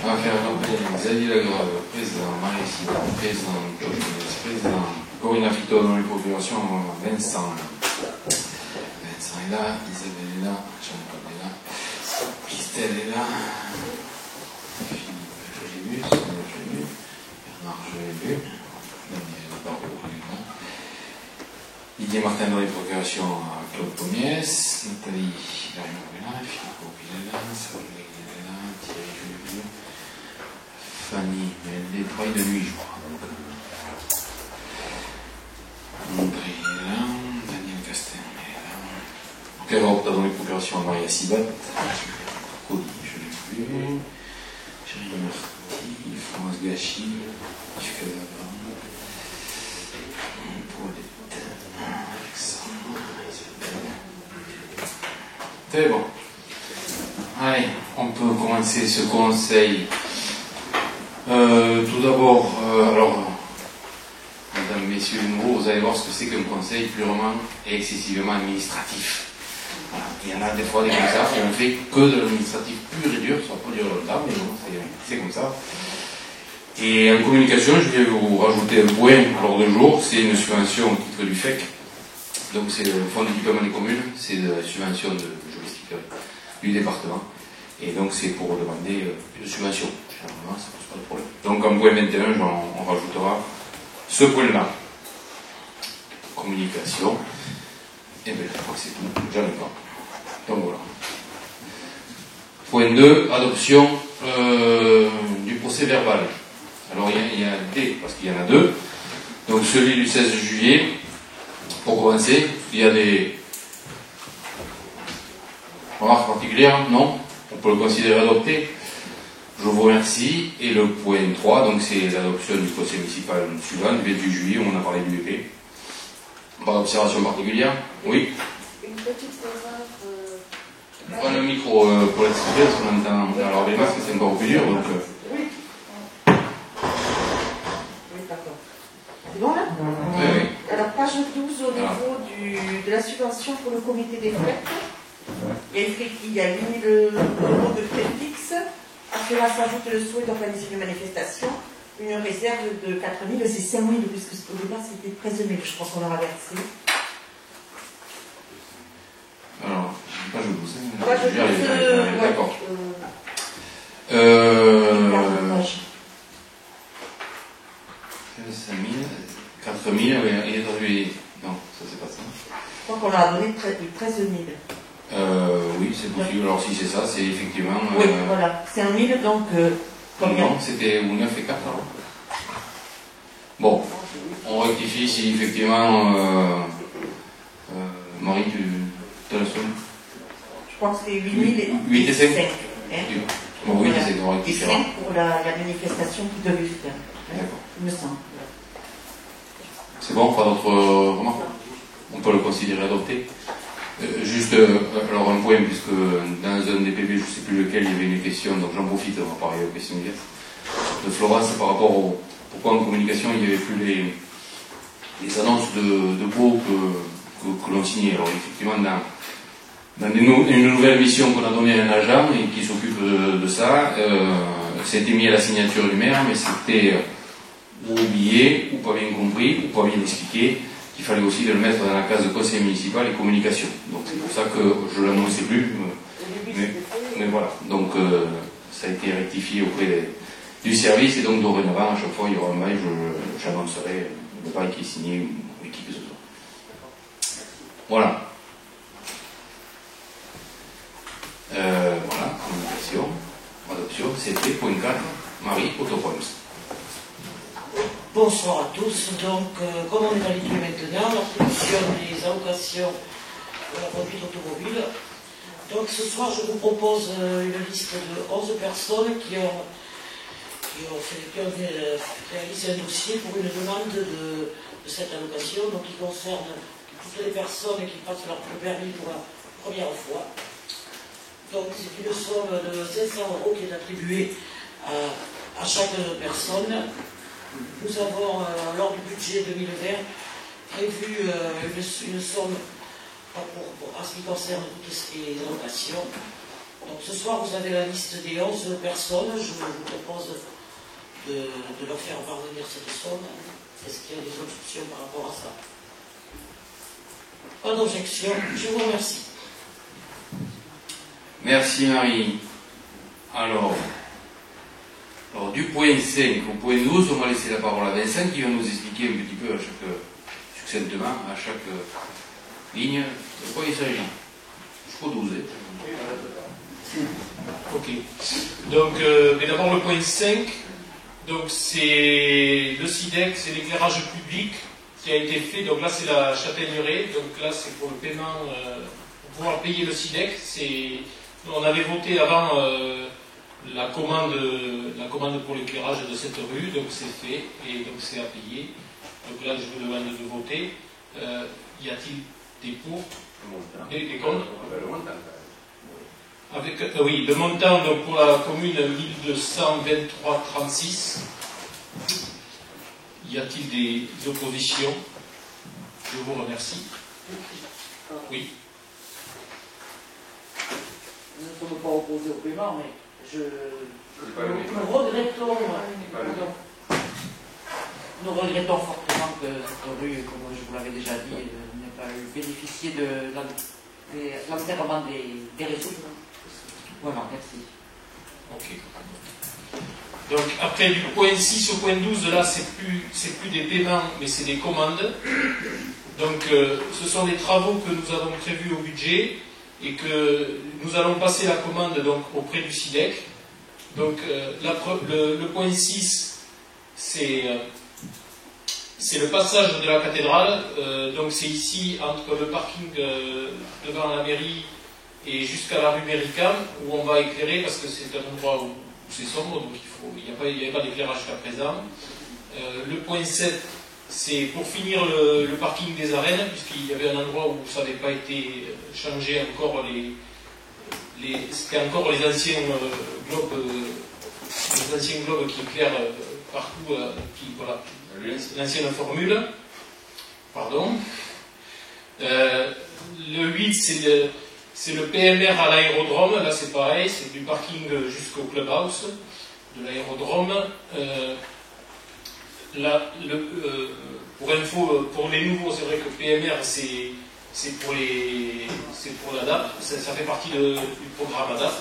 Affaire rappel, Xavier Lagrave, président, Marie Simon, président, président, Corinna Fito dans les procurations, Vincent. Vincent est là, Isabelle est là, Jean-Paul est là, Christelle est là, Philippe, je l'ai vu, Sonia, je l'ai vu, Bernard, je l'ai vu, Daniel Barbeau, il est là, Didier Martin dans les procurations, Claude Pommiès, Nathalie, Larry est là, Philippe il est là, Samuel il est là, Thierry, je l'ai vu, Fanny, mais elle travaille de nuit, je crois. André est là, Daniel Castel est là. Claire Horta dans les procurations à Maria Sibat. Cody, je l'ai vu. Chérie Marty, France Gachy, Yves Casablanc, Paulette, Alexandre, Isabelle. C'est bon. Allez, on peut commencer ce conseil. Tout d'abord, alors, mesdames, messieurs, nouveaux, vous allez voir ce que c'est qu'un conseil purement et excessivement administratif. Voilà. Il y en a des fois des comme ça, et on fait que de l'administratif pur et dur, ça va pas durer longtemps, mais bon, c'est comme ça. Et en communication, je vais vous rajouter un point à l'ordre du jour, c'est une subvention au titre du FEC. Donc c'est le Fonds d'équipement des communes, c'est la subvention de juridique du département. Et donc c'est pour demander une subvention. Généralement, ça pose pas de problème. Donc en point 21, on rajoutera ce point-là. Communication. Et bien, je crois que c'est tout. J'en ai pas. Donc voilà. Point 2, adoption du procès verbal. Alors il y a des, parce qu'il y en a deux. Donc celui du 16 juillet, pour commencer, il y a des remarques particulières, non? On peut le considérer adopté. Je vous remercie. Et le point 3, donc c'est l'adoption du conseil municipal suivant, du 28 juillet, où on a parlé du BP. Pas d'observation particulière? Oui. Une petite erreur. Prends le micro pour l'expliquer, parce qu'on entend. Alors les masques, c'est encore plus dur, donc. Oui. Oui, d'accord. C'est bon là? Oui, oui. Alors, page 12, au niveau de la subvention pour le comité des fêtes, il y a 8 000 euros de frais fixes. À cela s'ajoute le souhait d'organiser une manifestation, une réserve de 4 000, c'est 5 000, puisque au départ c'était 13 000, je crois qu'on leur a versé. Alors, page 12. Page 12, d'accord. 5 000, 4 000, il est traduit. Non, ça c'est pas ça. Je crois qu'on leur a donné 13 000. Oui, c'est possible. Alors si c'est ça, c'est effectivement... Oui, voilà. 5 000, donc... combien? Non, c'était 9 et 4 alors. Bon, on rectifie si effectivement... Marie, tu as la somme? Je crois que c'est 8 000 et 8 et 5. Hein? Bon, oui, Voilà. c'est qu'on Et rectifiera. 5 pour la manifestation qui devait faire. D'accord. Il me semble. C'est bon, pas d'autres remarques? On peut le considérer adopté. Juste, alors un point, puisque dans un DPP, je ne sais plus lequel, il y avait une question, donc j'en profite, on va parler aux questions de Florence par rapport au pourquoi en communication il n'y avait plus les annonces de baux que l'on signait. Alors effectivement, dans une nouvelle mission qu'on a donnée à un agent et qui s'occupe de ça, c'était mis à la signature du maire, mais c'était ou oublié, ou pas bien compris, ou pas bien expliqué. Il fallait aussi le mettre dans la case de conseil municipal et communication. Donc c'est pour ça que je ne l'annonçais plus. Mais voilà. Donc ça a été rectifié auprès du service et donc dorénavant, à chaque fois il y aura un mail, j'annoncerai le bail qui est signé ou qui que ce soit. Voilà. Voilà, communication, adoption, c'était point 4. Marie, autoproms. Bonsoir à tous. Donc, comme on est habitué maintenant, l'attribution des allocations de la conduite automobile. Donc, ce soir, je vous propose une liste de 11 personnes qui ont réalisé un dossier pour une demande de cette allocation, donc qui concerne toutes les personnes qui passent leur permis pour la première fois. Donc, c'est une somme de 500 € qui est attribuée à chaque personne. Nous avons, lors du budget 2020, prévu une somme en ce qui concerne toutes ces allocations Donc ce soir, vous avez la liste des 11 personnes. Je vous propose de leur faire parvenir cette somme. Est-ce qu'il y a des objections par rapport à ça? Pas d'objection. Je vous remercie. Merci Marie. Alors, du point 5 au point 12, on va laisser la parole à Vincent qui va nous expliquer un petit peu succinctement à chaque ligne de quoi il s'agit. Jusqu'au 12. Ok. Donc, mais d'abord le point 5, donc c'est le SIDEC, c'est l'éclairage public qui a été fait. Donc là, c'est la Châtaigneraie. Donc là, c'est pour le paiement, pour pouvoir payer le SIDEC. On avait voté avant la commande pour l'éclairage de cette rue, donc c'est fait et donc c'est à payer. Donc là, je vous demande de voter. Y a-t-il des pour, des contre? Avec, oui, le montant donc, pour la commune 1223,36. Y a-t-il des oppositions? Je vous remercie. Oui. Nous ne sommes pas opposés au paiement, mais nous regrettons fortement que cette rue, comme je vous l'avais déjà dit, n'ait pas bénéficié de l'enterrement des réseaux. Voilà, merci. Ok. Donc après du point 6 au point 12, là c'est plus des paiements, mais c'est des commandes. Donc ce sont des travaux que nous avons prévus au budget et que nous allons passer la commande donc auprès du SIDEC. Donc le point 6, c'est le passage de la cathédrale. Donc c'est ici entre le parking devant la mairie et jusqu'à la rue Méricam où on va éclairer parce que c'est un endroit où c'est sombre, donc il n'y avait pas d'éclairage jusqu'à présent. Le point 7, c'est pour finir le parking des arènes, puisqu'il y avait un endroit où ça n'avait pas été changé encore. C'était encore les anciens globes qui éclairent partout, l'ancienne formule. Pardon. Le 8, c'est le PMR à l'aérodrome. Là, c'est pareil, c'est du parking jusqu'au clubhouse de l'aérodrome. Pour info, pour les nouveaux, c'est vrai que PMR, c'est pour l'ADAP. Ça fait partie du programme ADAP.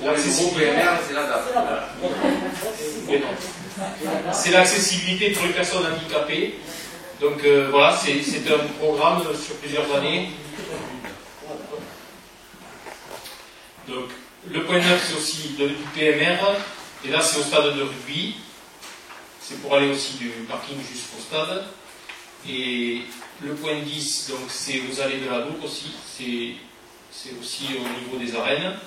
Pour les nouveaux PMR, c'est l'ADAP. C'est l'accessibilité pour les personnes handicapées. Donc voilà, c'est un programme sur plusieurs années. Donc, le point 9, c'est aussi du PMR, et là, c'est au stade de rugby. C'est pour aller aussi du parking jusqu'au stade. Et le point 10, donc, c'est aux allées de la Loupe aussi. C'est aussi au niveau des arènes.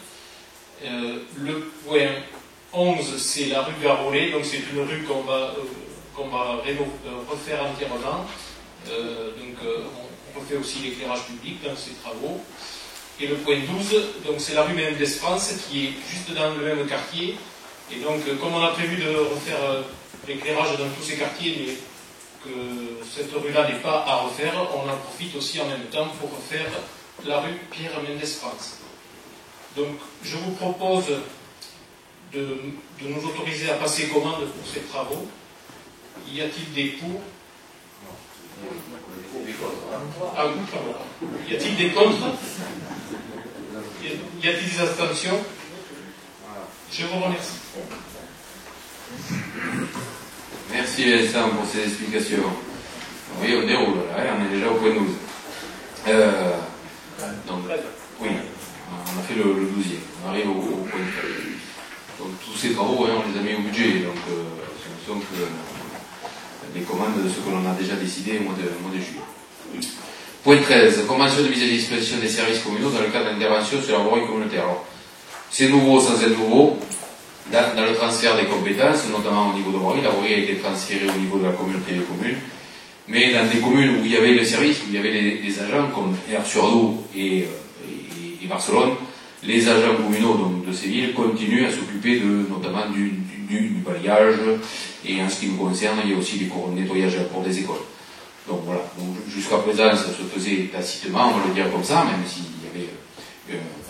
Le point 11, c'est la rue Garolet. Donc, c'est une rue qu'on va refaire entièrement. Donc, on refait aussi l'éclairage public dans ces travaux. Et le point 12, donc c'est la rue Mendes France qui est juste dans le même quartier. Et donc, comme on a prévu de refaire l'éclairage dans tous ces quartiers, mais que cette rue-là n'est pas à refaire, on en profite aussi en même temps pour refaire la rue Pierre Mendes France. Donc, je vous propose de nous autoriser à passer commande pour ces travaux. Y a-t-il des pour? Ah oui, pardon. Y a-t-il des contre? Y a-t-il des abstentions? Je vous remercie. Merci Vincent pour ces explications. Oui, on déroule là, on est déjà au point 12. Donc, oui, on a fait le 12e, on arrive au point 13. Donc tous ces travaux, on les a mis au budget, donc ce ne sont que les commandes de ce que l'on a déjà décidé au mois de juillet. Point 13, convention de mise à disposition des services communaux dans le cadre d'intervention sur la voirie communautaire. Alors, c'est nouveau sans être nouveau. Dans le transfert des compétences, notamment au niveau de voirie, la voirie a été transférée au niveau de la communauté des communes. Mais dans des communes où il y avait le service, où il y avait des agents comme Aire-sur-Dour et Barcelone, les agents communaux donc, de ces villes continuent à s'occuper notamment du balayage, et en ce qui nous concerne, il y a aussi des nettoyages pour des écoles. Donc voilà, jusqu'à présent ça se faisait tacitement, on va le dire comme ça, même s'il y avait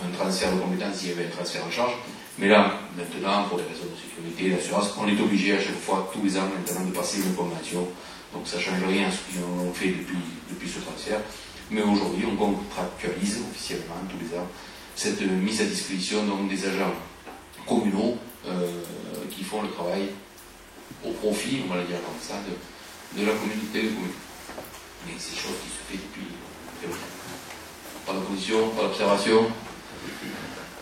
un transfert de compétences s'il y avait un transfert en charge. Mais là, maintenant, pour des raisons de sécurité, d'assurance, on est obligé à chaque fois, tous les ans maintenant, de passer une convention. Donc ça ne change rien à ce qu'on fait depuis ce transfert. Mais aujourd'hui, on contractualise officiellement tous les ans cette mise à disposition donc, des agents communaux qui font le travail au profit, on va le dire comme ça, de la communauté de communes. Mais c'est chose qui se fait depuis longtemps. Pas d'opposition, pas d'observation.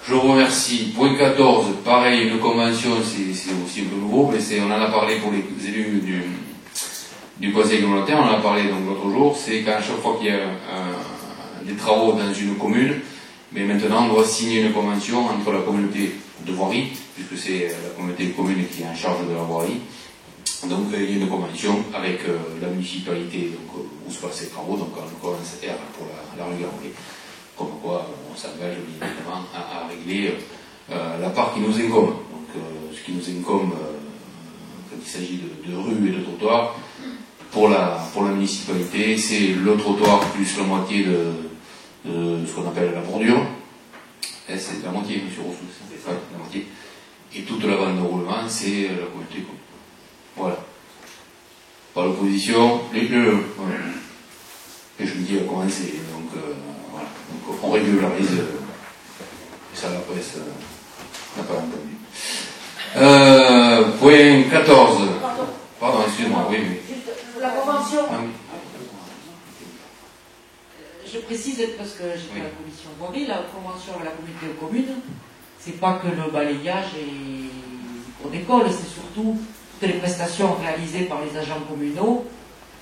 Je vous remercie. Point 14, pareil, une convention, c'est aussi un peu nouveau, mais on en a parlé pour les élus du conseil communautaire, on en a parlé donc l'autre jour, c'est qu'à chaque fois qu'il y a des travaux dans une commune, mais maintenant on doit signer une convention entre la communauté de voirie, puisque c'est la communauté de communes qui est en charge de la voirie. Donc il y a une convention avec la municipalité donc, où se passent les travaux, donc on commence pour la regarder. Comme quoi on s'engage bien évidemment à régler la part qui nous incombe. Donc ce qui nous incombe quand il s'agit de rues et de trottoirs, pour la municipalité, c'est le trottoir plus la moitié de ce qu'on appelle la bordure. C'est la moitié, monsieur Rousseau, c'est ça, la moitié. Et toute la bande de roulement, c'est la communauté commune. Voilà. Pas l'opposition, les deux. Voilà. Et je me dis à commencer. Donc, voilà. Donc, on régularise. Ça, la presse n'a pas entendu. Point 14. Pardon, excuse-moi, oui. La convention. Ah, oui. Je précise, parce que j'étais à la commission voirie, la convention avec la communauté de communes, c'est pas que le balayage et pour d'école, c'est surtout toutes les prestations réalisées par les agents communaux,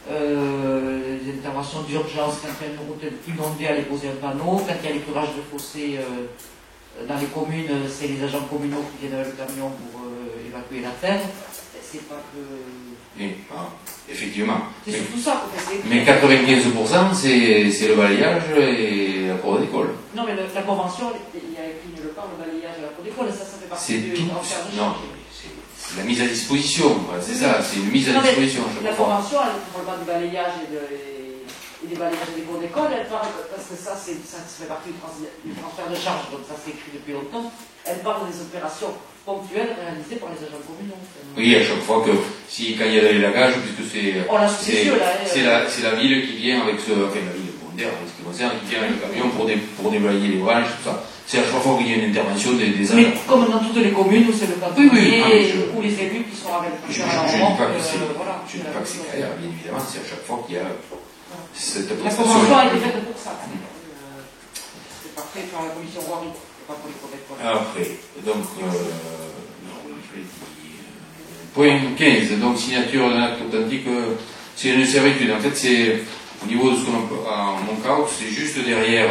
les interventions d'urgence quand il y a une route inondée, aller poser un panneau, quand il y a l'éclairage de fossé dans les communes, c'est les agents communaux qui viennent avec le camion pour évacuer la terre. C'est pas que... Oui, effectivement. C'est surtout ça qu'on fait. Mais 95%, c'est le balayage et la cour d'école. Non, mais la convention, il y a écrit nulle part le balayage et la cour d'école, ça fait partie du transfert de charge. C'est la mise à disposition, c'est ça, c'est une mise à disposition. La convention, elle ne parle pas du balayage et des balayages des cours d'école, elle parle, parce que ça fait partie du transfert de charge, donc ça c'est écrit depuis longtemps, elle parle des opérations ponctuelles réalisées par les agents communaux. Oui, à chaque fois que, quand il y a des lagages, puisque c'est la ville qui vient avec la ville secondaire, en ce qui concerne, qui vient avec le camion pour déblayer les branches, tout ça. C'est à chaque fois qu'il y a une intervention des agents. Mais comme dans toutes les communes où c'est le cantonnier, ou les élus qui sont avec le Je ne dis pas que c'est clair, bien évidemment, c'est à chaque fois qu'il y a cette prestation. La convention a été faite pour ça. C'est pas fait par la commission voirie, c'est pas pour les cours d'école. Après, donc, point 15, donc signature d'un acte authentique, c'est une servitude. En fait, c'est au niveau de ce qu'on appelle en Montcalm, c'est juste derrière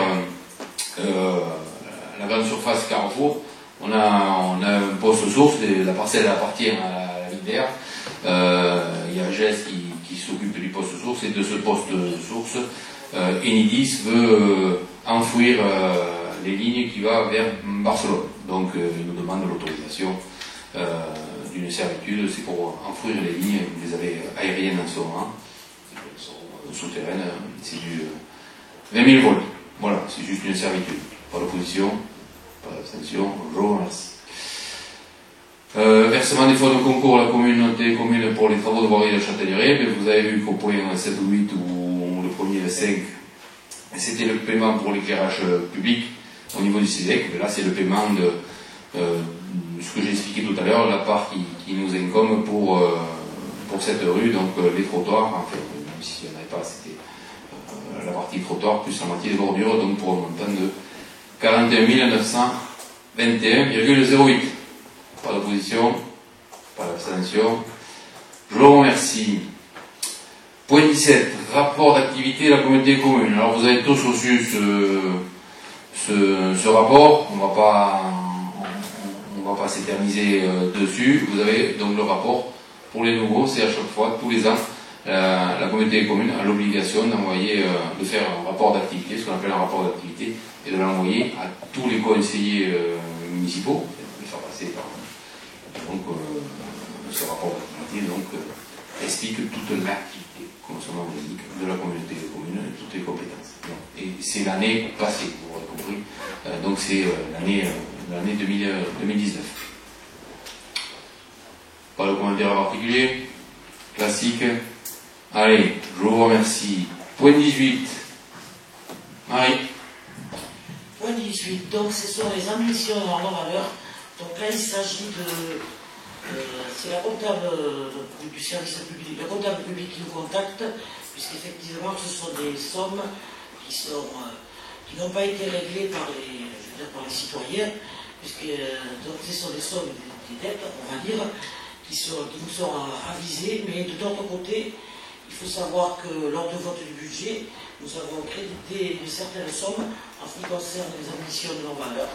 la grande surface Carrefour. On a un poste source, la parcelle appartient à la LIDER. Il y a GES qui s'occupe du poste source, et de ce poste source, Enidis veut enfouir les lignes qui vont vers Barcelone. Donc il nous demande l'autorisation d'une servitude, c'est pour enfouir les lignes, vous les avez aériennes en ce moment, souterraines, c'est du 20 000 volts. Voilà, c'est juste une servitude. Pas d'opposition, pas d'abstention, je vous remercie. Versement des fonds de concours à la communauté commune pour les travaux de voirie de Châtellerault, vous avez vu qu'au point 7 ou 8, ou le premier et le 5, c'était le paiement pour l'éclairage public au niveau du CEDEC. Là, c'est le paiement de ce que j'ai expliqué tout à l'heure, la part qui nous incombe pour cette rue, donc les trottoirs, en fait, même s'il n'y en avait pas, c'était la partie trottoir plus la moitié des bordures, donc pour un montant de 41 921,08. Pas d'opposition, pas d'abstention. Je vous remercie. Point 17, rapport d'activité de la communauté commune. Alors vous avez tous reçu ce rapport, on va pas s'éterniser dessus. Vous avez donc le rapport pour les nouveaux, c'est à chaque fois, tous les ans, la communauté commune a l'obligation d'envoyer, de faire un rapport d'activité, ce qu'on appelle un rapport d'activité, et de l'envoyer à tous les conseillers municipaux, de faire passer par. Donc ce rapport d'activité explique toute l'activité, comme son nom l'indique, de la communauté commune et toutes les compétences. Et c'est l'année passée, vous aurez compris, Donc c'est l'année 2019. Pas de commentaire particulier. Classique. Allez, je vous remercie. Point 18. Marie. Point 18, donc ce sont les ambitions en valeur. Donc là, il s'agit de... c'est la comptable du service public, le comptable public qui nous contacte, puisqu'effectivement, ce sont des sommes qui n'ont pas été réglées par les citoyens, puisque donc, ce sont des sommes, des dettes, on va dire, qui nous sont avisées, mais de notre côté, il faut savoir que lors de vote du budget, nous avons crédité une certaine somme en ce qui concerne les ambitions de nos valeurs.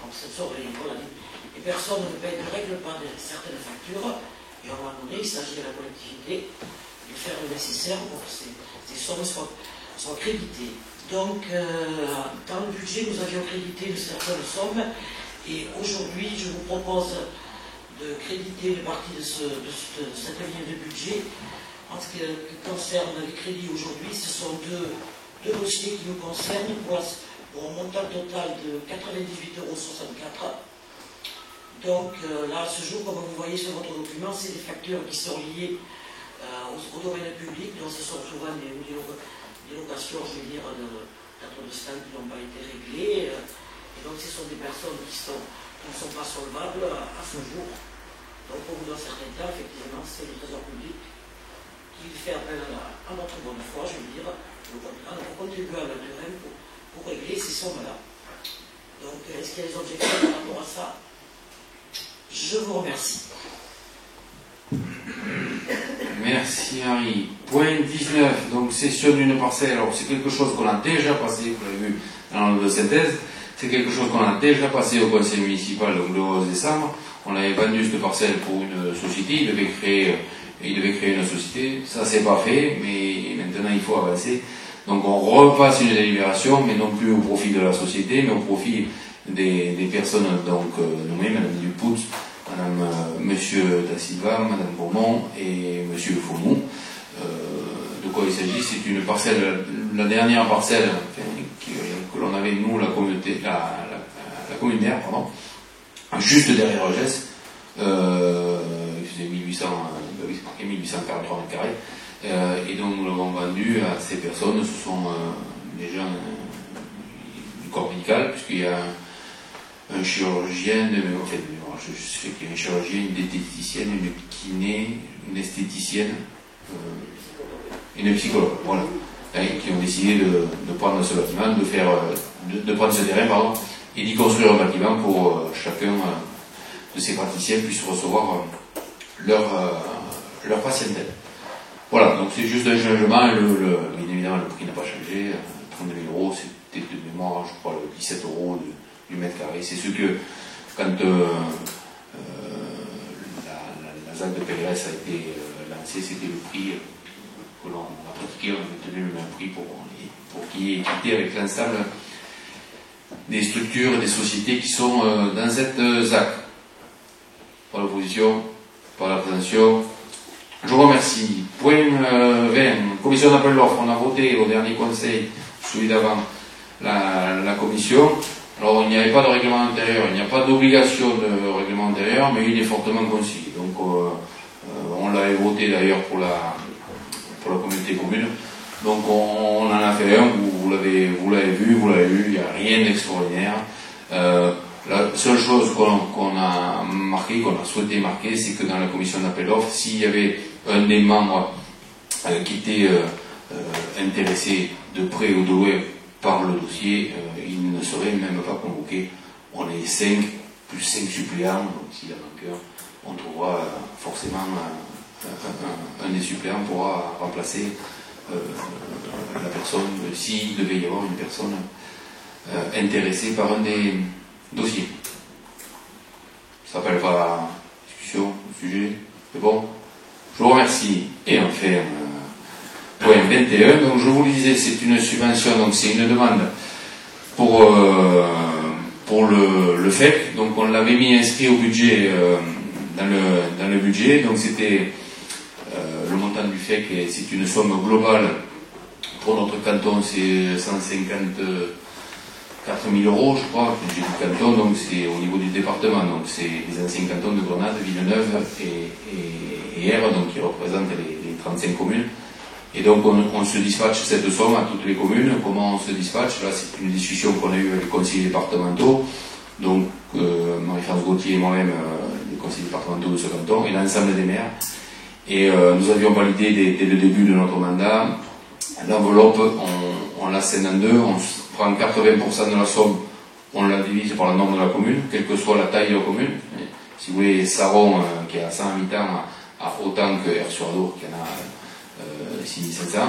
Donc, ce sont les personnes ne règlent pas certaines factures, et à un moment donné, il s'agit de la collectivité de faire le nécessaire pour que ces sommes soient créditées. Donc, dans le budget, nous avions crédité une certaine somme, et aujourd'hui, je vous propose de créditer une partie de cette ligne de budget. En ce qui concerne les crédits aujourd'hui, ce sont deux dossiers qui nous concernent pour un montant total de 98,64 €. Donc là, ce jour, comme vous voyez sur votre document, c'est des factures qui sont liées au domaine public, donc ce sont souvent des locations, je veux dire, d'actes de stand qui n'ont pas été réglées. Et donc ce sont des personnes qui ne sont pas solvables à ce jour. Donc au bout d'un certain temps, effectivement, c'est le Trésor public qui fait appel à notre bonne foi, je veux dire, à notre contribuable de même pour régler ces sommes-là. Donc, est-ce qu'il y a des objections par rapport à ça? Je vous remercie. Merci Henri. Point 19, donc cession d'une parcelle. Alors c'est quelque chose qu'on a déjà passé, vous l'avez vu dans le synthèse, c'est quelque chose qu'on a déjà passé au conseil municipal donc le 11 décembre. On avait vendu cette parcelle pour une société, il devait créer une société, ça c'est pas fait, mais maintenant il faut avancer. Donc on repasse une délibération, mais non plus au profit de la société, mais au profit des personnes donc nommées, Madame Dupout, Monsieur Da Silva, Madame Beaumont et Monsieur Fomou. De quoi il s'agit? C'est une parcelle, la dernière parcelle que l'on avait nous, la communauté, la commune d'air, pardon, juste derrière Gesse. Il faisait 1843 mètres carrés. Et donc nous l'avons vendu à ces personnes. Ce sont des gens du corps médical, puisqu'il y a un chirurgien, je sais qu'il y a un chirurgien, une diététicienne, une kiné, une esthéticienne, une psychologue, voilà, qui ont décidé de prendre ce bâtiment, de prendre ce terrain, pardon, et d'y construire un bâtiment pour chacun de ces praticiens puisse recevoir leur patientèle. Voilà, donc c'est juste un changement, bien évidemment le prix n'a pas changé, 32 000 €, c'était de mémoire, je crois, 17 € du mètre carré. C'est ce que, quand la ZAC de PLS a été lancée, c'était le prix que l'on a pratiqué, on a tenu le même prix pour qu'il y ait équité avec l'ensemble des structures et des sociétés qui sont dans cette ZAC. Pas l'opposition, pas l'abstention. Je vous remercie. Point 20, commission d'appel d'offres. On a voté au dernier conseil, celui d'avant, la commission. Alors il n'y avait pas de règlement intérieur, il n'y a pas d'obligation de règlement intérieur, mais il est fortement conseillé. Donc on l'avait voté d'ailleurs pour la communauté commune. Donc on en a fait un, vous l'avez vu, il n'y a rien d'extraordinaire. La seule chose qu'on a marqué, qu'on a souhaité marquer, c'est que dans la commission d'appel d'offres, s'il y avait un des membres qui était intéressé de près ou de loin par le dossier, il ne serait même pas convoqué. On est 5 plus 5 suppléants, donc s'il y a un cœur, on trouvera forcément un des suppléants pourra remplacer la personne, s'il devait y avoir une personne intéressée par un des dossiers. Ça s'appelle pas la discussion, le sujet, c'est bon? Je vous remercie. Et enfin, point 21, donc je vous le disais, c'est une subvention, donc c'est une demande pour le FEC, donc on l'avait mis inscrit au budget, dans le budget, donc c'était le montant du FEC, c'est une somme globale pour notre canton, c'est 154 4 000 €, je crois, le budget du canton, donc c'est au niveau du département, donc c'est les anciens cantons de Grenade, Villeneuve et Ayr, donc qui représentent les 35 communes. Et donc on se dispatche cette somme à toutes les communes. Comment on se dispatche? Là, c'est une discussion qu'on a eue avec les conseillers départementaux, donc Marie-France Gauthier et moi-même, les conseillers départementaux de ce canton, et l'ensemble des maires. Et nous avions validé dès le début de notre mandat l'enveloppe, on la scène en deux, on prend 80% de la somme, on la divise par le nombre de la commune, quelle que soit la taille de la commune. Et, si vous voulez, Saron, qui a 100 habitants, a autant que Aire-sur-Adour, qui en a 6500.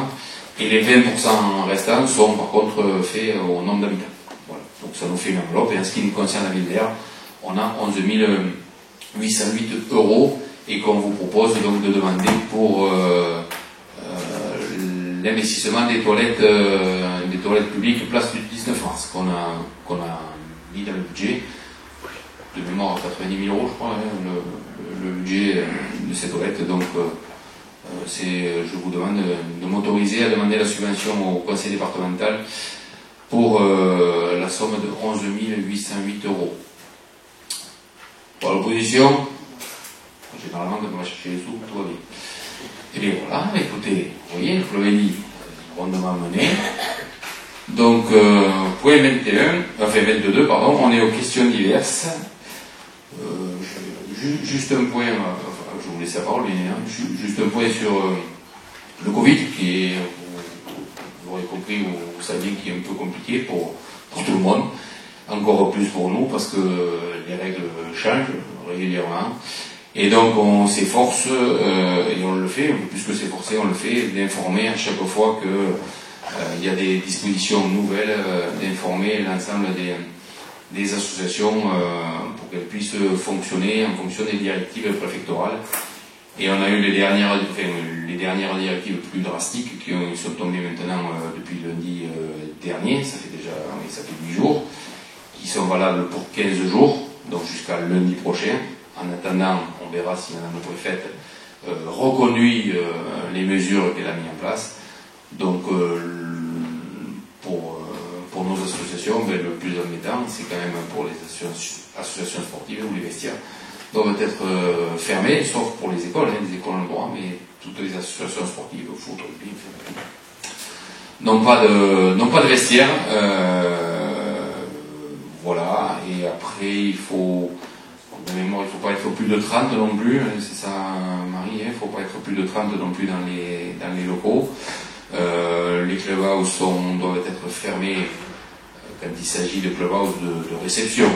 Et les 20% restants sont par contre faits au nombre d'habitants. Voilà. Donc ça nous fait une enveloppe. Et en ce qui nous concerne la ville d'Ayr, on a 11 808 € et qu'on vous propose donc de demander pour l'investissement des toilettes publiques place du 19 mars qu'on a mis dans le budget. De mémoire à 90 000 €, je crois, hein, le budget de ces toilettes. Donc je vous demande de m'autoriser à demander la subvention au conseil départemental pour la somme de 11 808 €. Pour l'opposition, généralement quand on va chercher les sous, tout va bien. Et bien voilà, écoutez, vous voyez, je vous l'avais dit, rondement mené. Donc, point 22, pardon, on est aux questions diverses. Juste un point, je vous laisse la parole, juste un point sur le Covid, qui est, vous aurez compris, vous savez, qui est un peu compliqué pour tout le monde, encore plus pour nous, parce que les règles changent régulièrement. Et donc on s'efforce, et on le fait, plus que s'efforcer, on le fait, d'informer à chaque fois qu'il y a des dispositions nouvelles, d'informer l'ensemble des associations pour qu'elles puissent fonctionner en fonction des directives préfectorales. Et on a eu les dernières directives plus drastiques qui sont tombées maintenant depuis lundi dernier, ça fait 8 jours, qui sont valables pour 15 jours, donc jusqu'à lundi prochain. En attendant, on verra si Madame le préfète reconduit les mesures qu'elle a mises en place. Donc, pour nos associations, le plus embêtant, c'est quand même pour les associations sportives où les vestiaires doivent être fermés, sauf pour les écoles. Les écoles ont le droit, mais toutes les associations sportives, foot, rugby, n'ont pas de vestiaire. Voilà. Et après, il faut... De mémoire, il ne faut pas être plus de 30 non plus, c'est ça Marie, il ne faut pas être plus de 30 non plus dans les locaux. Les clubhouses doivent être fermés quand il s'agit de clubhouses de réception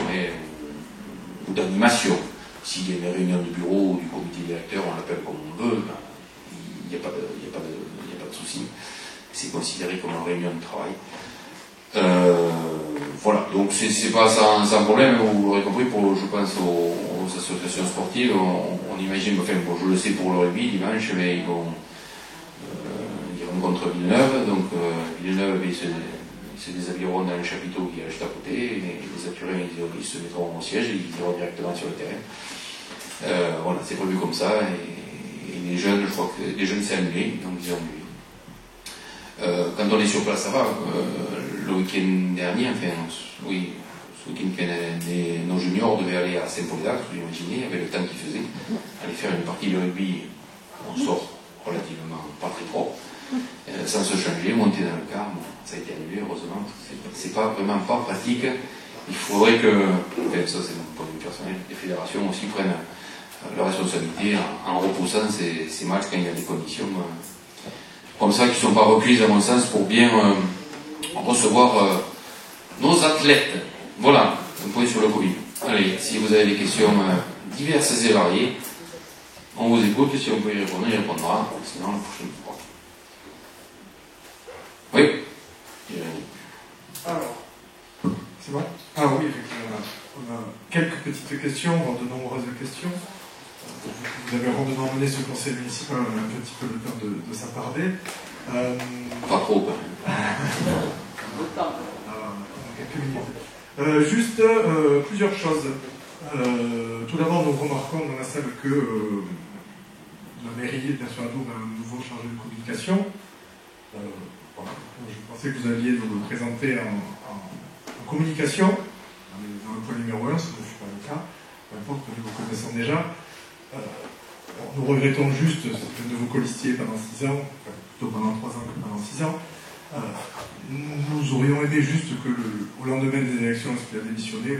ou d'animation. S'il y a une réunion de bureau ou du comité directeur, on l'appelle comme on veut, il n'y a pas de souci. C'est considéré comme une réunion de travail. Voilà, donc c'est pas sans problème, vous l'aurez compris, je pense aux associations sportives, on imagine, enfin bon, je le sais pour le rugby, dimanche, mais ils rencontrent Villeneuve, donc Villeneuve, c'est des avirons dans le chapiteau qui est juste à côté, et les Aturins, ils se mettront au siège et ils iront directement sur le terrain. Voilà, c'est prévu comme ça, et les jeunes, je crois que les jeunes s'est annulé, donc ils ont annulé. Quand on est sur place, ça va. Le week-end dernier, ce week-end, nos juniors devaient aller à Saint-Paul-d'Arc, vous imaginez, avec le temps qu'il faisait, aller faire une partie de rugby, on sort relativement pas très propre, sans se changer, monter dans le car, bon, ça a été annulé, heureusement, c'est pas vraiment pas pratique. Il faudrait que, ça c'est mon point de vue personnel, les fédérations aussi prennent leur responsabilité en repoussant ces matchs quand il y a des conditions comme ça qui ne sont pas reprises à mon sens pour bien recevoir nos athlètes. Voilà, un point sur le Covid. Allez, si vous avez des questions diverses et variées, on vous écoute, si on peut y répondre, il répondra, sinon la prochaine fois. Oui. Alors, c'est bon? Ah oui, effectivement, on a quelques petites questions, voire de nombreuses questions. Vous avez rondement mené ce conseil municipal, on a un petit peu le temps de s'attarder. Pas trop, quand même. Quelques minutes. Juste plusieurs choses. Tout d'abord, nous remarquons dans la salle que la mairie d'Aire-sur-Adour a un nouveau chargé de communication. Voilà. Je pensais que vous alliez nous le présenter en communication, dans le point numéro 1, ce ne fut pas le cas, peu importe que nous vous connaissons déjà. Nous regrettons juste ce nouveau colistier pendant 6 ans, enfin, plutôt pendant 3 ans que pendant 6 ans. Nous aurions aimé juste que au lendemain des élections, lorsqu'il a démissionné,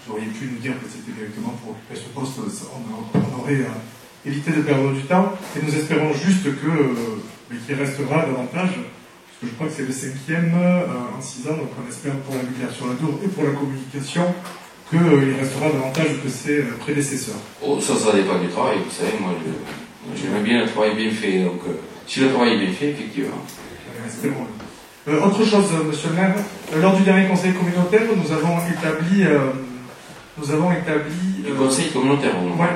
vous auriez pu nous dire que c'était directement pour occuper ce poste, on aurait évité de perdre du temps, et nous espérons juste qu'il restera davantage, parce que je crois que c'est le 5e en 6 ans, donc on espère pour la lumière sur la tour et pour la communication, qu'il restera davantage que ses prédécesseurs. Oh, ça dépend du travail, vous savez, moi j'aime bien le travail bien fait, donc si le travail est bien fait, effectivement. Autre chose, monsieur le maire, lors du dernier conseil communautaire, nous avons établi... Du conseil communautaire, vous ouais.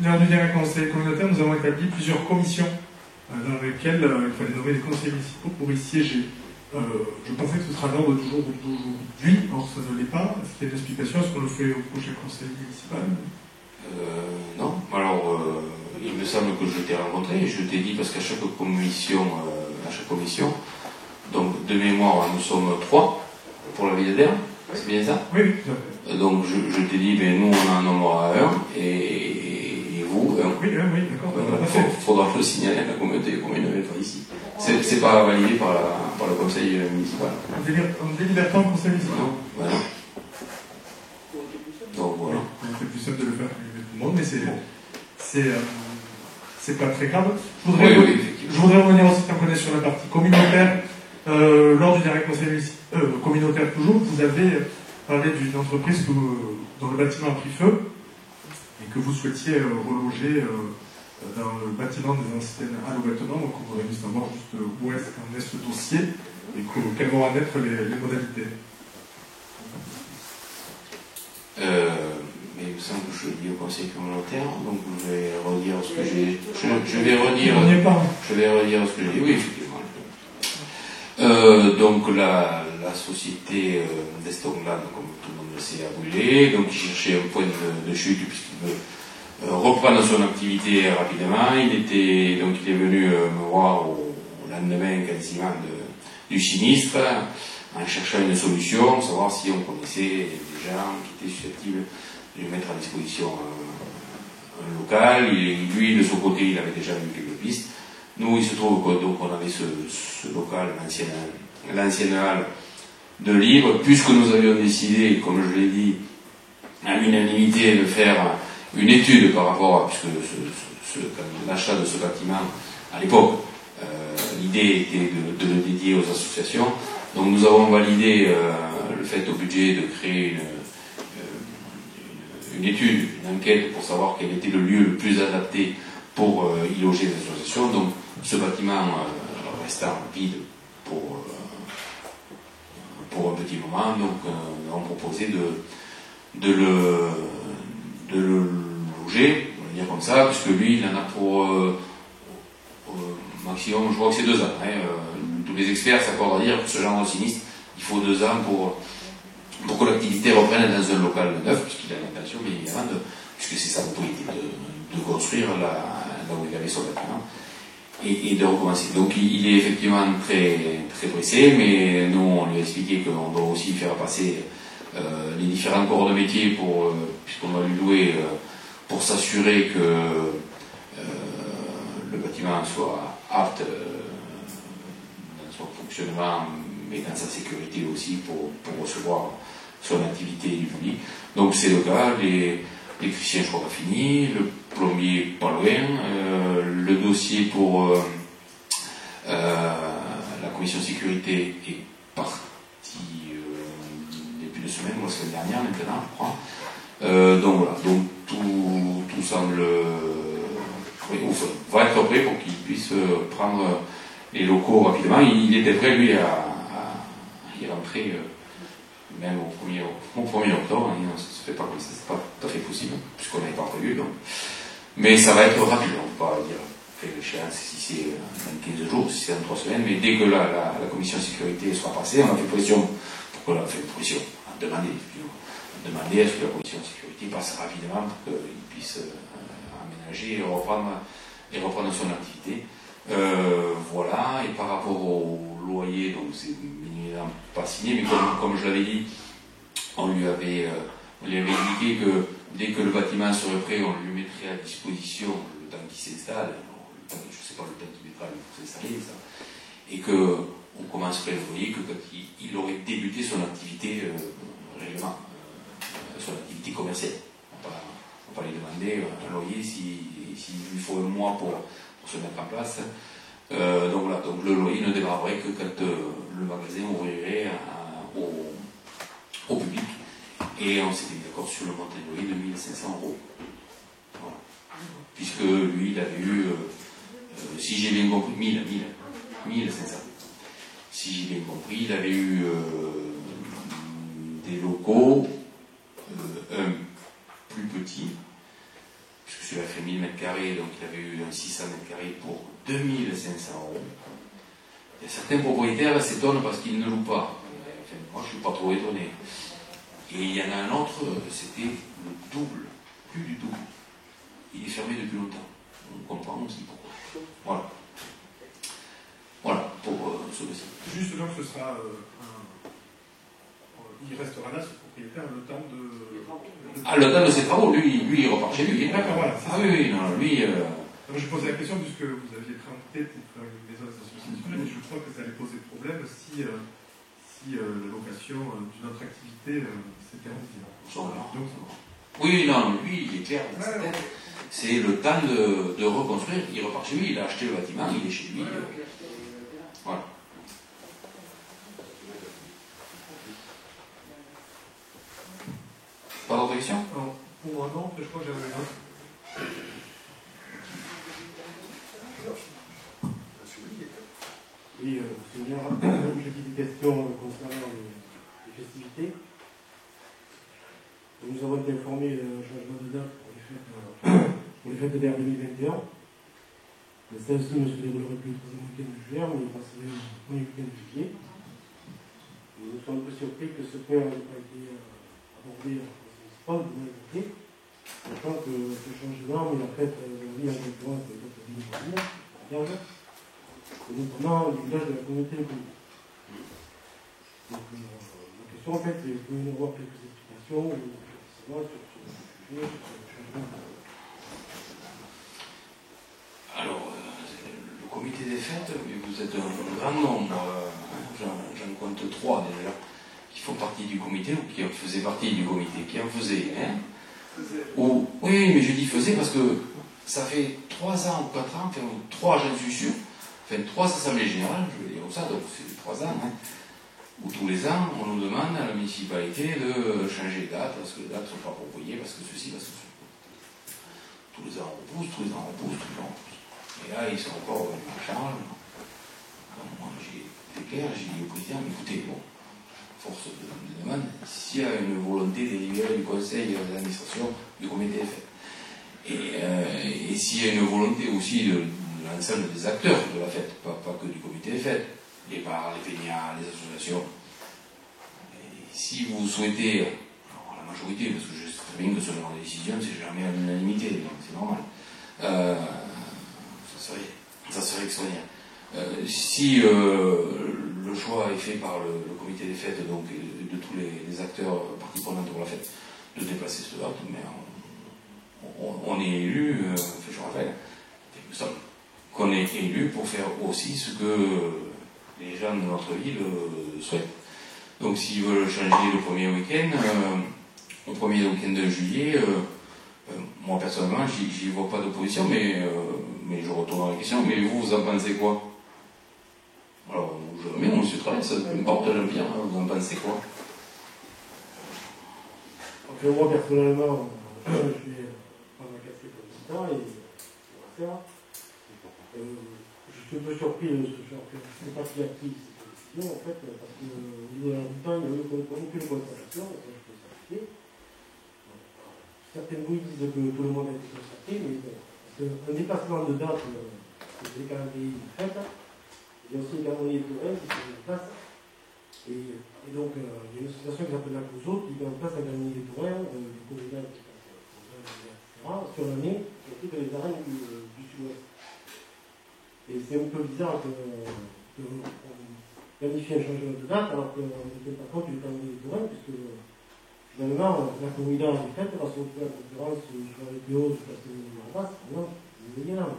Lors du dernier conseil communautaire, nous avons établi plusieurs commissions dans lesquelles il fallait nommer des conseillers municipaux pour y siéger. Je pensais que ce sera l'ordre du jour d'aujourd'hui, or ça ne l'est pas. Est-ce qu'il y a une explication? Est-ce qu'on le fait au prochain conseil municipal? Non. Alors, il me semble que je t'ai rencontré, je t'ai dit, parce qu'à chaque commission, donc de mémoire, nous sommes 3 pour la ville d'Air, c'est bien ça? Oui, tout à fait. Donc je t'ai dit, ben, nous on en nommera un, et vous, un. Oui, d'accord. Il faudra le signaler à la communauté, comme il n'avait pas ici. C'est pas validé par le conseil municipal. On délibère pas en conseil municipal? Non, voilà. Donc voilà. C'est plus simple de le faire que tout le monde, mais c'est pas très grave. Je voudrais revenir aussi, tant qu'on est sur la partie communautaire. Lors du dernier conseil communautaire toujours, vous avez parlé d'une entreprise dont le bâtiment a pris feu et que vous souhaitiez reloger dans le bâtiment des anciennes Allo-Bâtiments. Donc on aurait dû savoir juste où est ce dossier et quelles vont en être les modalités. Mais il me semble que je l'ai dit au conseil communautaire, donc je vais redire ce que j'ai. Je vais redire ce que j'ai dit. Oui, effectivement. Donc la société d'Estongland, comme tout le monde le sait, a brûlé, donc il cherchait un point de chute puisqu'il veut reprendre son activité rapidement. Il est venu me voir au lendemain quasiment du sinistre, en cherchant une solution, savoir si on connaissait des gens qui étaient susceptibles de mettre à disposition un local. Lui, de son côté, il avait déjà vu quelques pistes. Nous, il se trouve qu'on avait ce local, l'ancienne halle de Libre, puisque nous avions décidé, comme je l'ai dit, à l'unanimité, de faire une étude par rapport à, puisque l'achat de ce bâtiment, à l'époque, l'idée était de le dédier aux associations. Donc nous avons validé le fait au budget de créer une étude, une enquête pour savoir quel était le lieu le plus adapté pour y loger les associations. Donc ce bâtiment restant vide pour un petit moment, donc nous avons proposé de le loger, on va dire comme ça, puisque lui il en a pour maximum, je crois que c'est 2 ans. Tous les experts s'accordent à dire que ce genre de sinistre, il faut 2 ans pour que l'activité reprenne dans un local neuf, puisqu'il a l'intention, bien évidemment, puisque c'est sa propriété, de construire là où il avait son bâtiment et de recommencer. Donc il est effectivement très, très pressé, mais nous on lui a expliqué qu'on doit aussi faire passer les différents corps de métier puisqu'on va lui louer pour s'assurer que le bâtiment soit apte dans son fonctionnement, mais dans sa sécurité aussi pour recevoir son activité du public. Donc c'est le cas, l'électricien je crois pas fini, le plombier pas loin, le dossier pour la commission sécurité est parti depuis 2 semaines, ou la semaine dernière maintenant je crois. Donc voilà, donc tout semble va être prêt pour qu'il puisse prendre les locaux rapidement. Il était prêt lui à y rentrer même au 1er octobre, ça se fait pas comme ça, c'est pas tout à fait possible, puisqu'on n'avait pas prévu. Donc. Mais ça va être rapide, on ne peut pas dire l'échéance si c'est dans 15 jours, si c'est dans 3 semaines, mais dès que la commission sécurité sera passée, on a fait pression pour qu'on a fait pression, on a demandé à ce que la commission sécurité passe rapidement pour qu'il puisse aménager et reprendre son activité. Voilà, et par rapport au loyer, donc c'est évidemment pas signé, mais comme je l'avais dit, on lui avait indiqué que dès que le bâtiment serait prêt, on lui mettrait à disposition le temps qu'il s'installe, je ne sais pas le temps qu'il mettra pour s'installer, ça, et qu'on commencerait le loyer que quand il aurait débuté son activité réellement, son activité commerciale. On va pas lui demander un loyer s'il lui faut un mois pour se mettre en place. Donc voilà, donc le loyer ne démarrerait que quand le magasin ouvrirait au public. Et on s'était mis d'accord sur le montant de loyer de 1 500 €. Voilà. Puisque lui, il avait eu, si j'ai bien compris, 1500. Si j'ai bien compris, il avait eu des locaux, un plus petit, puisque celui-là fait 1000 m², donc il avait eu un 600 m² pour 2 500 €. Il y a certains propriétaires s'étonnent parce qu'ils ne louent pas. Enfin, moi, je ne suis pas trop étonné. Et il y en a un autre, c'était le double, plus du double. Il est fermé depuis longtemps. On comprend aussi pourquoi. Voilà. Voilà, pour ce dossier. Juste donc, ce sera il restera là, ce propriétaire, le temps de... Le temps de ses travaux, lui il repart chez lui. D'accord, voilà. Oui, non, lui... Je posais la question puisque vous aviez présenté pour faire une maison associationnelle, et je crois que ça allait poser problème si la location d'une autre activité s'était rendue. Oui, non, lui, il est clair dans sa tête. C'est le temps de reconstruire, il repart chez lui, il a acheté le bâtiment, il est chez lui. Voilà. Pas d'autres questions? Pour moi, non, je crois que j'avais un. Oui, j'ai des questions concernant les festivités. Nous avons été informés d'un changement de date pour les fêtes d'hiver 2021. Celle-ci ne se déroulerait plus le troisième week-end de juillet, mais il passerait le premier week-end de juillet. Nous sommes un peu surpris que ce point n'ait pas été abordé en principal de l'évoqué, sachant que ce changement, la fête de la vie en concurrence de notre ville voisine, et notamment l'usage de la communauté de communes. Donc, la question en fait, c'est pouvez-nous avoir quelques explications sur ce sujet, sur ce changement. Alors, le comité des fêtes, vous êtes un grand nombre, j'en compte 3 déjà, qui font partie du comité ou qui en faisaient partie du comité, qui en faisaient, hein. Oui, mais je dis faisaient parce que ça fait 3 ans ou 4 ans, enfin 3 j'en suis sûr, enfin 3 assemblées générales, je vais dire ça, donc c'est 3 ans, hein, où tous les ans on nous demande à la municipalité de changer de date, parce que les dates ne sont pas proposées, parce que ceci, parce que cela. Tous les ans on repousse, tous les ans on repousse, tous les ans on repousse. Et là, ils sont encore venus en charge. Donc, moi, j'ai été clair, j'ai dit au président, écoutez, bon, force de demande, s'il y a une volonté délibérée du conseil d'administration du comité des fêtes, et s'il y a une volonté aussi de l'ensemble des acteurs de la fête, pas que du comité des fêtes, les bars, les feignards, les associations, et si vous souhaitez, alors la majorité, parce que je sais très bien que selon les décisions, c'est jamais à l'unanimité, c'est normal. Ça serait extraordinaire. Si le choix est fait par le comité des fêtes, donc de tous les acteurs partie prenante pour la fête, de déplacer ce date, mais on est élu, je rappelle, il me semble qu'on est élu pour faire aussi ce que les gens de notre ville souhaitent. Donc s'ils veulent changer le premier week-end, au premier week-end de juillet, moi personnellement, j'y vois pas d'opposition, mais je retourne à la question, mais vous en pensez quoi? Alors, je mets monsieur Travail, ça me porte le bien, vous en pensez quoi? Donc, moi personnellement, je vais prendre ma casquette de président et on va faire. Je suis un peu surpris de ce genre de c'est pas qui a pris cette décision en fait, parce qu'au niveau de la montagne, il n'y a eu aucune constatation, ça je peux certifier. Certaines vous disent que tout le monde a été constaté, mais bon, un dépassement de date, c'est les calendriers de fête, il y a aussi les calendriers de Touraine qui sont en place, et donc il y a une association qui s'appelle la COSO qui met en place un calendrier de Touraine, du communal, etc., sur l'année, sur toutes les arènes du sud-ouest. Et c'est un peu bizarre qu'on planifier un changement de date alors qu'on ne tient pas compte du calendrier du terrain, puisque finalement, la corrida en fait va se retrouver en concurrence sur les PO du casting de la base. Non, il y en a.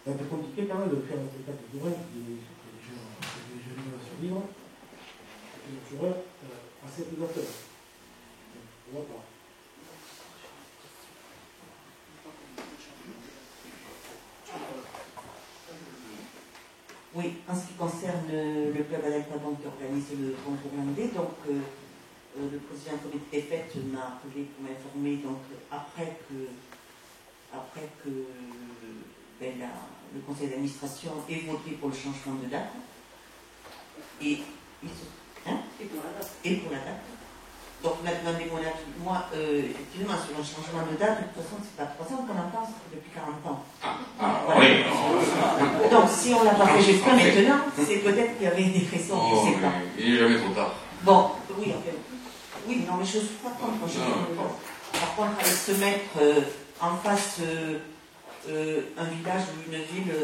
C'est un peu compliqué quand même de faire un spectacle de terrain qui est déjà sur livre, et sur assez prédateur. On va pas. Oui, en ce qui concerne le club Adelpha qui organise le concours landais, donc le président du comité des fêtes m'a appelé pour m'informer après que le conseil d'administration ait voté pour le changement de date et pour la date. Donc maintenant, moi, effectivement, sur le changement de date, de toute façon, c'est pas 3 ans qu'on en parle, depuis 40 ans. Voilà. Oui. Donc si on l'a pas fait jusqu'à maintenant, c'est peut-être qu'il y avait des raisons, je ne sais pas. Il n'est jamais trop tard. Bon, oui, enfin, oui, non, mais je ne suis pas contre. Par contre, aller se mettre en face un village ou une ville,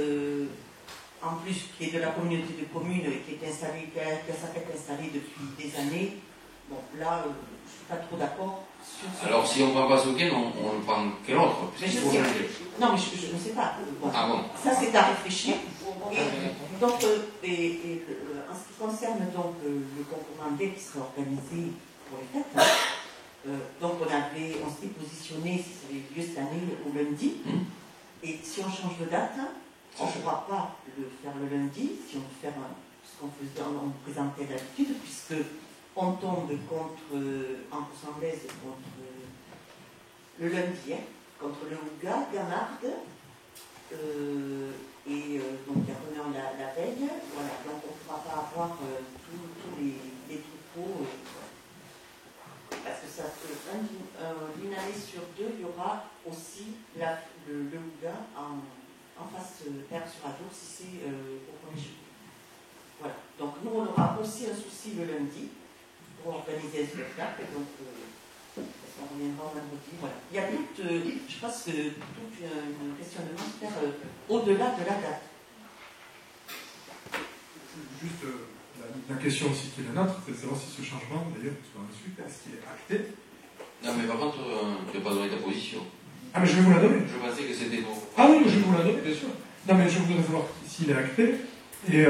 en plus, qui est de la communauté de communes et qui est installée, qui a sa tête installée depuis des années, bon, là, je ne suis pas trop d'accord sur ce. Alors, si on ne prend pas ce week-end, on ne prend quel autre? Mais je sais. Non, mais je ne sais pas. Bon. Ah bon? Ça, c'est à réfléchir. Et donc, en ce qui concerne donc, le concours landais qui sera organisé pour les fêtes, donc on s'était positionné, si ça avait lieu cette année, au lundi. Et si on change de date, on ne pourra pas le faire le lundi, si on veut faire ce qu'on présentait d'habitude, puisque on tombe en pourcentaise contre le lundi, contre le Houga, Gamard, et donc il y a Renan la veille. Voilà, donc on ne pourra pas avoir tous les troupeaux, parce que une année sur 2, il y aura aussi le Houga en face terre sur Adour, si c'est au 1er juillet. Voilà, donc nous on aura aussi un souci le lundi pour organiser le spectacle, donc on reviendra vendredi. Voilà. Il y a je pense que tout un questionnement se faire au-delà de la date. Juste la question aussi qui est la nôtre, c'est de savoir si ce changement, d'ailleurs, sur la suite, est-ce qu'il est acté? Non, mais par contre, tu n'as pas donné ta position. Ah, mais je vais vous la donner. Je pensais que c'était bon. Ah oui, je vais vous la donner, bien sûr. Non, mais je voudrais savoir s'il est acté, et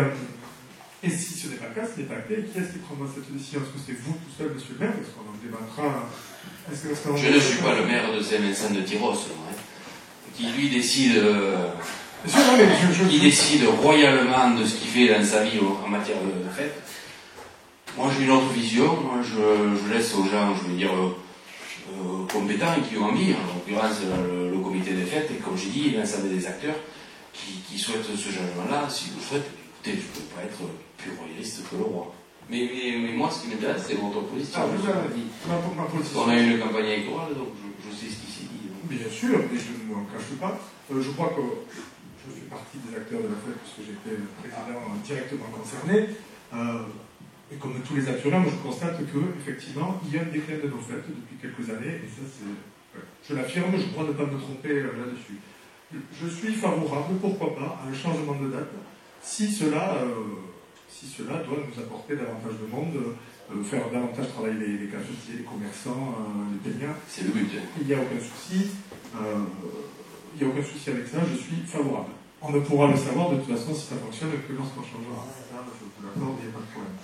si ce n'est pas le cas, s'il n'est pas acté, qui est-ce qui prendra cette décision? Est-ce que c'est vous tout seul, monsieur le maire? Est-ce qu'on en débattra? Je ne suis pas le maire de Saint-Vincent de Tyros, qui lui décide, qui décide royalement de ce qu'il fait dans sa vie en matière de fête. Moi, j'ai une autre vision. Moi, je laisse aux gens, je veux dire, compétents et qui ont envie, en l'occurrence le comité des fêtes, et comme j'ai dit, l'ensemble des acteurs qui souhaitent ce changement-là. Si vous le souhaitez, écoutez, je ne peux pas être plus royaliste que le roi. Mais moi, ce qui m'intéresse, c'est votre position. Ma position. On a eu une campagne électorale, donc je sais ce qui s'est dit. Bien sûr, et je ne m'en cache pas. Je crois que je fais partie des acteurs de la fête, puisque j'étais président directement concerné. Et comme tous les acteurs, moi je constate qu'effectivement, il y a un déclin de nos fêtes depuis quelques années, et ça c'est... Je l'affirme, je crois ne pas me tromper là-dessus. Je suis favorable, pourquoi pas, à un changement de date, si cela doit nous apporter davantage de monde, faire davantage travailler les cafetiers, les commerçants, les peignats. C'est le but. Il n'y a aucun souci. Il n'y a aucun souci avec ça, je suis favorable. On ne pourra le savoir de toute façon si ça fonctionne que lorsqu'on changera. Ça, je vous l'accorde, il n'y a pas de problème.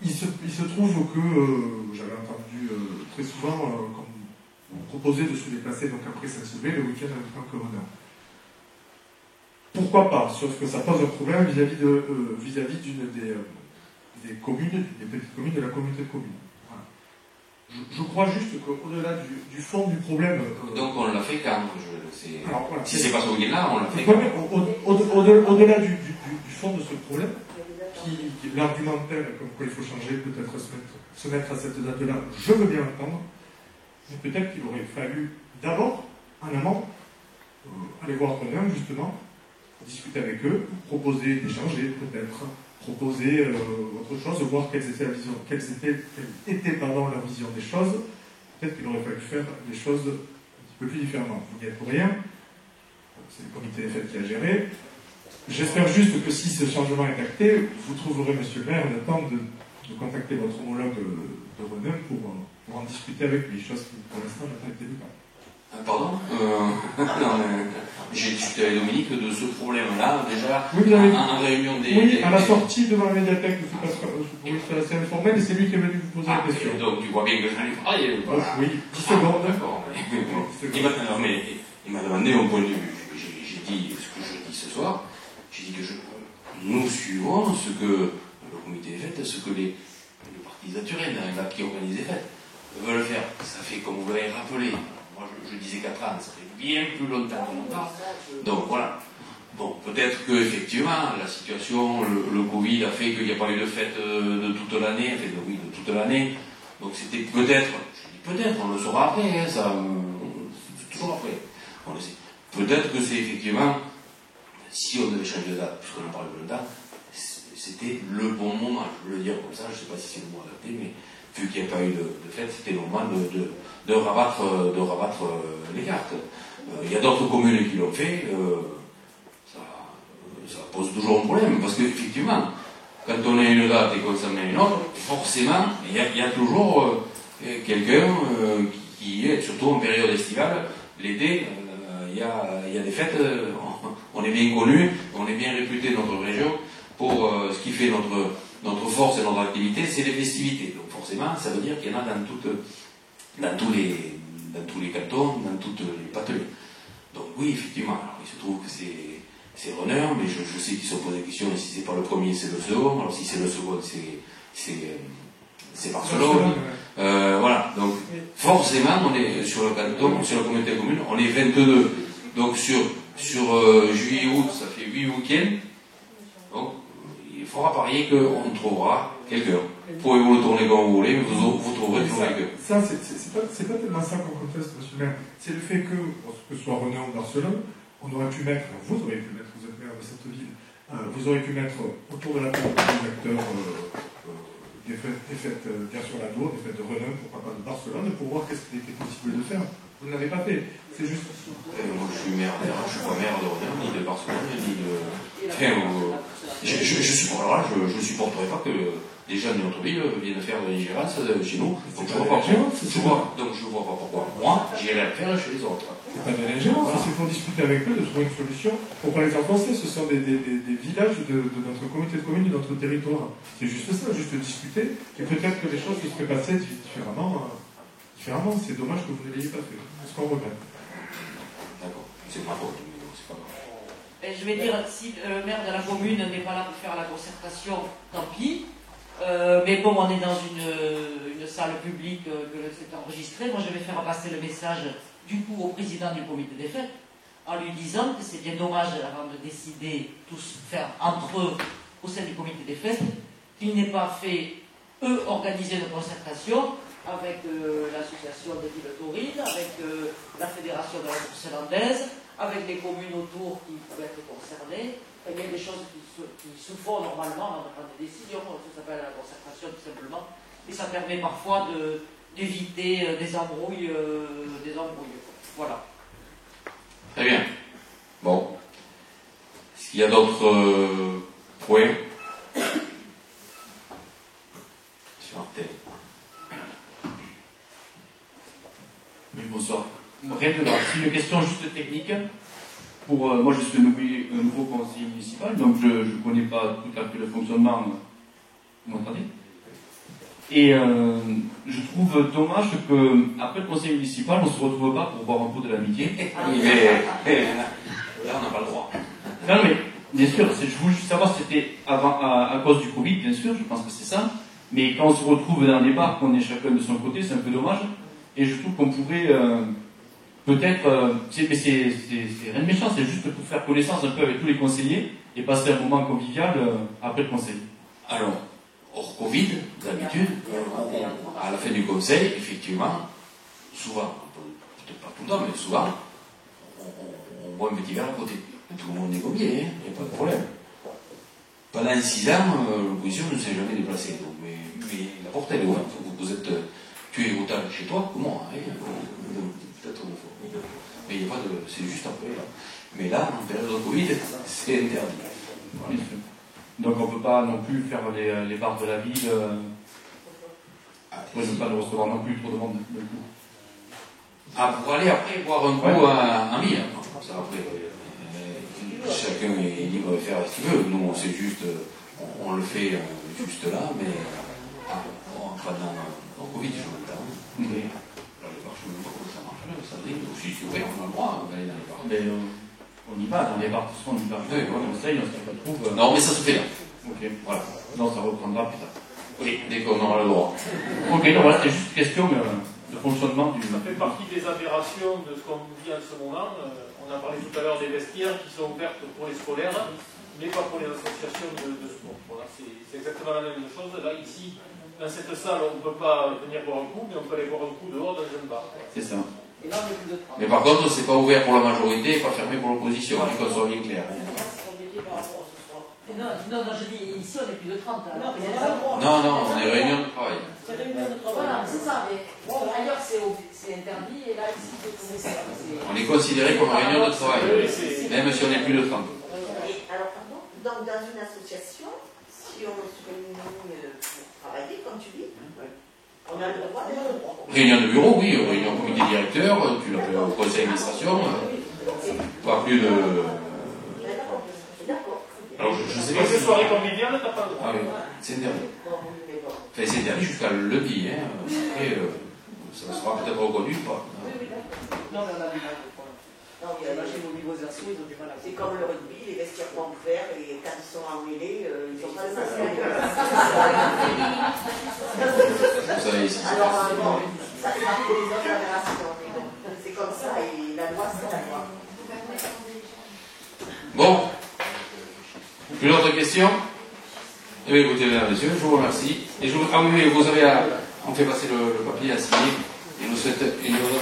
Il se trouve que j'avais entendu très souvent qu'on proposait de se déplacer donc après Saint-Sylvain le week-end avec un commandant. Pourquoi pas? Sauf que ça pose un problème vis-à-vis d'une des communes, des petites communes de la communauté de communes. Voilà. Je crois juste qu'au-delà du fond du problème... Donc on l'a fait quand voilà, si c'est pas ce week-end-là, on l'a fait. Au-delà du fond de ce problème, l'argumentaire, comme quoi il faut changer, peut-être se mettre à cette date-là, je veux bien l'entendre, mais peut-être qu'il aurait fallu d'abord, en amont, aller voir Renan, justement, discuter avec eux, proposer d'échanger, peut-être, proposer autre chose, voir quelle était leur vision des choses. Peut-être qu'il aurait fallu faire des choses un petit peu plus différemment. Vous n'y êtes pour rien, c'est le comité des fêtes qui a géré. J'espère juste que si ce changement est acté, vous trouverez, monsieur le maire, le temps de contacter votre homologue de Renem pour en discuter avec lui, chose qui pour l'instant n'a pas été le cas. Pardon non, j'ai discuté avec Dominique de ce problème-là, déjà, oui, en réunion des... Oui, à la sortie devant la médiathèque, pour une assez informelle, et c'est lui qui est venu vous poser la question. Donc tu vois bien que j'en ai parlé. Voilà. Oui, 10 secondes. D'accord. Mais il m'a demandé mon point de vue. J'ai dit ce que je dis ce soir. J'ai dit que nous suivons ce que le comité des fêtes, ce que les partis naturels qui organisent les fêtes veulent faire. Ça fait, comme vous l'avez rappelé, moi je disais 4 ans, ça fait bien plus longtemps qu'on en parle. Donc voilà. Bon, peut-être qu'effectivement, la situation, le Covid a fait qu'il n'y a pas eu de fête de toute l'année, enfin oui, de toute l'année. Donc c'était peut-être, je dis peut-être, on le saura après, hein, ça, toujours après, on le sait. Peut-être que c'est effectivement, si on devait changer de date, puisqu'on en parle de date, c'était le bon moment, je veux le dire comme ça, je ne sais pas si c'est le mot adapté, mais vu qu'il n'y a pas eu de fête, c'était le moment de rabattre les cartes. Il y a d'autres communes qui l'ont fait, ça pose toujours un problème, parce qu'effectivement, quand on a une date et qu'on s'en met une autre, forcément, il y a toujours quelqu'un qui est, surtout en période estivale, l'été, il y a des fêtes, on est bien connu, on est bien réputé dans notre région pour ce qui fait notre force et notre activité, c'est les festivités. Donc forcément, ça veut dire qu'il y en a dans tous les cantons, dans toutes les patelées. Donc oui, effectivement, alors, il se trouve que c'est Renner, mais je sais qu'ils se posent des questions, et si c'est pas le premier, c'est le second, alors si c'est le second, c'est Barcelone. Voilà, donc forcément, on est sur le canton, sur la communauté commune, on est 22. Donc sur juillet-août, ça fait 8 week-ends. Donc il faudra parier qu'on trouvera quelqu'un. Vous pouvez vous le tourner comme vous voulez, mais vous trouverez toujours quelqu'un. Ça, c'est pas tellement ça qu'on conteste, monsieur le maire. C'est le fait que ce soit René ou Barcelone, on aurait pu mettre, vous auriez pu mettre, vous êtes maire de cette ville, vous auriez pu mettre autour de la table des acteurs des fêtes sur la Dour, des fêtes de René, pourquoi pas de Barcelone, pour voir qu'est-ce qu'il était possible de faire. Vous ne l'avez pas fait. C'est juste. Moi, je suis maire, je suis pas maire de René, ni de Barcelone, ni de. Enfin, je supporterai pas que les gens de notre ville viennent faire de l'ingérence chez nous. Donc je vois pas pourquoi. Moi, j'irai le faire chez les autres. C'est pas de l'ingérence, c'est pour discuter avec eux, de trouver une solution pour pas les enfoncer. Ce sont des villages de notre communauté de communes, de notre territoire. C'est juste ça, juste discuter. Et peut-être que les choses se seraient passées différemment. C'est dommage que vous ne l'ayez pas fait. C'est ce qu'on regrette. D'accord, c'est ma faute, mais non, c'est pas grave. Et je vais dire, si le maire de la commune n'est pas là pour faire la concertation, tant pis. Mais comme on est dans une salle publique, que c'est enregistré, moi je vais faire passer le message du coup au président du comité des fêtes, en lui disant que c'est bien dommage, avant de décider tous faire entre eux au sein du comité des fêtes, qu'il n'ait pas fait, eux, organiser une concertation avec l'association de villes taurines, avec la fédération de la course irlandaise, avec les communes autour qui peuvent être concernées. Il y a des choses qui se font normalement dans des décisions, ça s'appelle la concertation tout simplement, et ça permet parfois d'éviter des embrouilles. Voilà. Très bien. Bon. Est-ce qu'il y a d'autres points sur Arte? Oui, bonsoir. Rien de grave. C'est une question juste technique. Moi, je suis un nouveau conseiller municipal, donc je ne connais pas tout à fait le fonctionnement. Vous m'entendez? Et je trouve dommage qu'après le conseil municipal, on ne se retrouve pas pour boire un pot de l'amitié. Là, on n'a pas le droit. Non, mais bien sûr, je voulais juste savoir si c'était à cause du Covid, bien sûr, je pense que c'est ça. Mais quand on se retrouve dans des bars, qu'on est chacun de son côté, c'est un peu dommage. Et je trouve qu'on pourrait peut-être, mais c'est rien de méchant, c'est juste pour faire connaissance un peu avec tous les conseillers et passer un moment convivial après le conseil. Alors, hors Covid, d'habitude, à la fin du conseil, effectivement, souvent, peut-être pas tout le temps, mais souvent, on boit un petit verre à côté. Tout le monde est convié, il n'y a pas de problème. Pendant 6 ans, l'opposition ne s'est jamais déplacée. Donc, mais la porte elle est ouverte. Tu es autant chez toi que moi. Peut-être une fois. Mais il n'y a pas de... C'est juste après, là. Mais là, en période de Covid, c'est interdit. Voilà. Donc on ne peut pas non plus faire les bars de la ville, pour ne pas nous recevoir non plus trop de monde. Pour aller après boire un coup en ville. Ça, après, chacun est libre de faire ce qu'il veut. Nous, c'est juste, on le fait juste là, mais pendant le Covid, je m'entends. Là, les bars, je ne sais pas comment ça marche. Ça dit, si c'est ouvert, on a le droit d'aller dans les bars. Mais on y va, dans les bars, de toute façon, on y va. On essaye, on se retrouve. Non, mais ça se fait là. Ok, voilà. Non, ça reprendra plus tard. Oui, dès qu'on aura le droit. Ok, donc voilà, c'était juste une question de fonctionnement du... Ça fait partie des aberrations de ce qu'on vit en ce moment. On a parlé tout à l'heure des vestiaires qui sont ouvertes pour les scolaires, mais pas pour les associations de sport. Voilà, c'est exactement la même chose. Là, ici, dans cette salle, on ne peut pas venir boire un coup, mais on peut aller boire un coup dehors dans un bar. C'est ça. Mais par contre, c'est pas ouvert pour la majorité et pas fermé pour l'opposition, qu'on soit bien clair. Non, je dis, ici on est plus de 30. Non, on est réunion de travail. C'est réunion de travail. Voilà, c'est ça, mais ailleurs c'est interdit, et là ici c'est... On est considéré comme réunion de travail, même si on est plus de 30. Et alors, pardon, donc dans une association, si on se réunit pour travailler, comme tu dis, on a le droit de... Réunion de bureau, oui, réunion comité directeur, tu l'appelles au conseil d'administration, pas plus de... Alors, je sais pas Ces si... soirées conviviales, t'as pas le droit. Ah oui, c'est interdit. Enfin, c'est interdit jusqu'à lundi, hein. Après, ça sera peut-être reconnu ou pas. Non, mais on a du mal. C'est comme le rugby, les vestiaires sont ouverts et quand ils sont emmêlés, ils n'ont pas de masque. Ça, ici, alors, bon, ça fait partie des autres aberrations. C'est comme ça et la loi, c'est la loi. Bon. Plus d'autres questions? Eh bien, écoutez, mesdames et messieurs, je vous remercie. Et je vous... Ah oui, vous avez on fait passer le papier à signer. Et nous souhaite une bonne